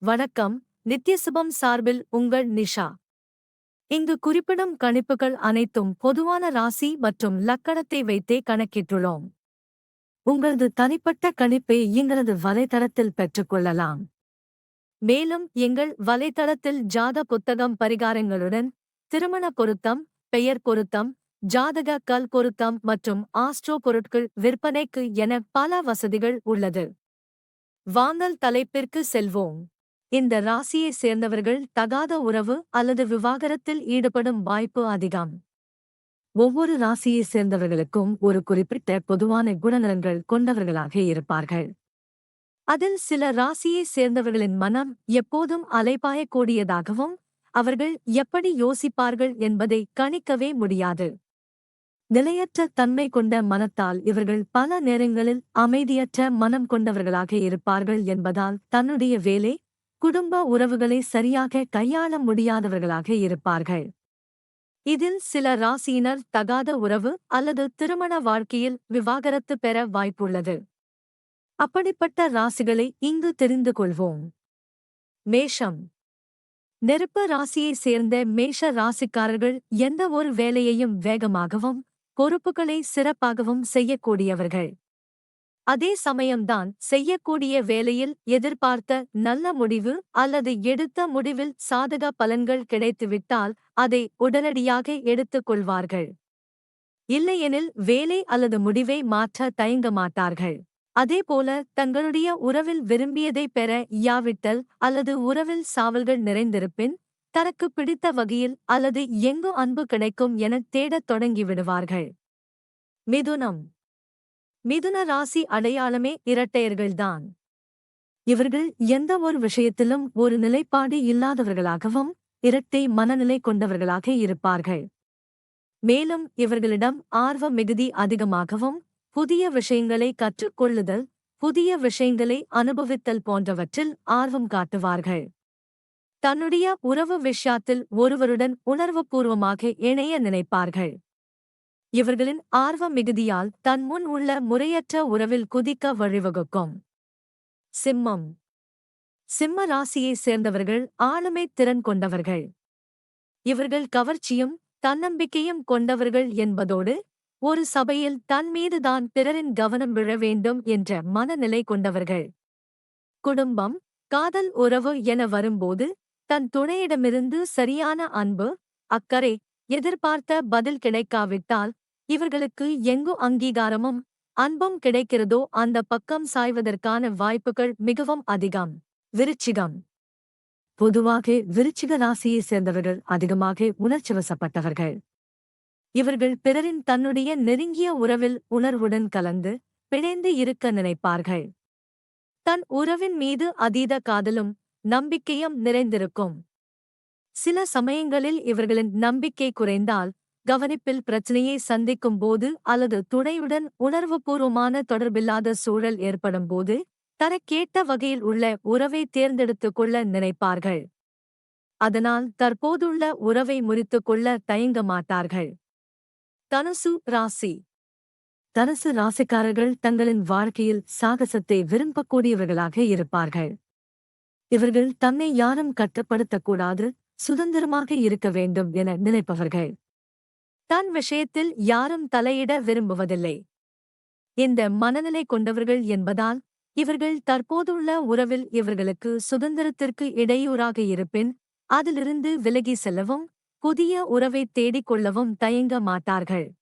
வணக்கம். நித்யசுபம் சார்பில் உங்கள் நிஷா. இங்கு குறிப்பிடும் கணிப்புகள் அனைத்தும் பொதுவான ராசி மற்றும் லக்கணத்தை வைத்தே கணக்கிட்டுள்ளோம். உங்களது தனிப்பட்ட கணிப்பை எங்களது வலைத்தளத்தில் பெற்றுக்கொள்ளலாம். மேலும் எங்கள் வலைத்தளத்தில் ஜாத புத்தகம் பரிகாரங்களுடன் திருமண பொருத்தம், பெயர் பொருத்தம், ஜாதக கல் பொருத்தம் மற்றும் ஆஸ்ட்ரோ பொருட்கள் விற்பனைக்கு என பல வசதிகள் உள்ளது. வாங்கல் தலைப்பிற்கு செல்வோம். இந்த ராசியைச் சேர்ந்தவர்கள் தகாத உறவு அல்லது விவாகரத்தில் ஈடுபடும் வாய்ப்பு அதிகம். ஒவ்வொரு ராசியைச் சேர்ந்தவர்களுக்கும் ஒரு குறிப்பிட்ட பொதுவான குணநலன்கள் கொண்டவர்களாக இருப்பார்கள். அதில் சில ராசியைச் சேர்ந்தவர்களின் மனம் எப்போதும் அலைபாயக்கூடியதாகவும் அவர்கள் எப்படி யோசிப்பார்கள் என்பதை கணிக்கவே முடியாது. நிலையற்ற தன்மை கொண்ட மனத்தால் இவர்கள் பல நேரங்களில் அமைதியற்ற மனம் கொண்டவர்களாக இருப்பார்கள் என்பதால் தன்னுடைய வேலை, குடும்ப உறவுகளை சரியாக கையாள முடியாதவர்களாக இருப்பார்கள். இதில் சில ராசியினர் தகாத உறவு அல்லது திருமண வாழ்க்கையில் விவாகரத்து பெற வாய்ப்புள்ளது. அப்படிப்பட்ட ராசிகளை இங்கு தெரிந்து கொள்வோம். மேஷம். நெருப்பு ராசியைச் சேர்ந்த மேஷ ராசிக்காரர்கள் எந்த ஒரு வேலையையும் வேகமாகவும் பொறுப்புகளை சிறப்பாகவும் செய்யக்கூடியவர்கள். அதே சமயம்தான் செய்யக்கூடிய வேலையில் எதிர்பார்த்த நல்ல முடிவு அல்லது எடுத்த முடிவில் சாதக பலன்கள் கிடைத்துவிட்டால் அதை உடனடியாக எடுத்துக் கொள்வார்கள். இல்லையெனில் வேலை அல்லது முடிவை மாற்ற தயங்க மாட்டார்கள். அதேபோல தங்களுடைய உறவில் விரும்பியதை பெற இயாவிட்டல் அல்லது உறவில் சாவல்கள் நிறைந்திருப்பின் தனக்கு பிடித்த வகையில் அல்லது எங்கு அன்பு கிடைக்கும் என தேடத் தொடங்கிவிடுவார்கள். மிதுனம். மிதுன ராசி அடையாளமே இரட்டையர்கள்தான். இவர்கள் எந்த ஒரு விஷயத்திலும் ஒரு நிலைப்பாடு இல்லாதவர்களாகவும் இரட்டை மனநிலை கொண்டவர்களாக இருப்பார்கள். மேலும் இவர்களிடம் ஆர்வ மிகுதி அதிகமாகவும் புதிய விஷயங்களை கற்றுக்கொள்ளுதல், புதிய விஷயங்களை அனுபவித்தல் போன்றவற்றில் ஆர்வம் காட்டுவார்கள். தன்னுடைய உறவு விஷயத்தில் ஒருவருடன் உணர்வுபூர்வமாக இணைய நினைப்பார்கள். இவர்களின் ஆர்வ மிகுதியால் தன் முன் உள்ள முறையற்ற உறவில் குதிக்க வழிவகுக்கும். சிம்மம். சிம்ம ராசியைச் சேர்ந்தவர்கள் ஆளுமை திறன் கொண்டவர்கள். இவர்கள் கவர்ச்சியும் தன்னம்பிக்கையும் கொண்டவர்கள் என்பதோடு ஒரு சபையில் தன் மீதுதான் பிறரின் கவனம் விழ வேண்டும் என்ற மனநிலை கொண்டவர்கள். குடும்பம், காதல் உறவு என வரும்போது தன் துணையிடமிருந்து சரியான அன்பு, அக்கறை, எதிர்பார்த்த பதில் கிடைக்காவிட்டால் இவர்களுக்கு எங்கு அங்கீகாரமும் அன்பும் கிடைக்கிறதோ அந்த பக்கம் சாய்வதற்கான வாய்ப்புகள் மிகவும் அதிகம். விருச்சிகம். பொதுவாக விருச்சிக ராசியைச் சேர்ந்தவர்கள் அதிகமாக உணர்ச்சிவசப்பட்டவர்கள். இவர்கள் பிறரின் தன்னுடைய நெருங்கிய உறவில் உணர்வுடன் கலந்து பிணைந்து இருக்க நினைப்பார்கள். தன் உறவின் மீது அதீத காதலும் நம்பிக்கையும் நிறைந்திருக்கும். சில சமயங்களில் இவர்களின் நம்பிக்கை குறைந்தால் கவனிப்பில் பிரச்சனையை சந்திக்கும் போது அல்லது துணையுடன் உணர்வுபூர்வமான தொடர்பில்லாத சூழல் ஏற்படும் போது தனக்கேற்ற வகையில் உள்ள உறவை தேர்ந்தெடுத்துக் கொள்ள நினைப்பார்கள். அதனால் தற்போதுள்ள உறவை முறித்துக் கொள்ள தயங்க மாட்டார்கள். தனுசு ராசி. தனுசு ராசிக்காரர்கள் தங்களின் வாழ்க்கையில் சாகசத்தை விரும்பக்கூடியவர்களாக இருப்பார்கள். இவர்கள் தன்னை யாரும் கட்டுப்படுத்தக்கூடாது, சுதந்திரமாக இருக்க வேண்டும் என நினைப்பவர்கள். தன் விஷயத்தில் யாரும் தலையிட விரும்புவதில்லை. இந்த மனநிலை கொண்டவர்கள் என்பதால் இவர்கள் தற்போதுள்ள உறவில் இவர்களுக்கு சுதந்திரத்திற்கு இடையூறாக இருப்பின் அதிலிருந்து விலகி செல்லவும் புதிய உறவை தேடிக் கொள்ளவும் தயங்க மாட்டார்கள்.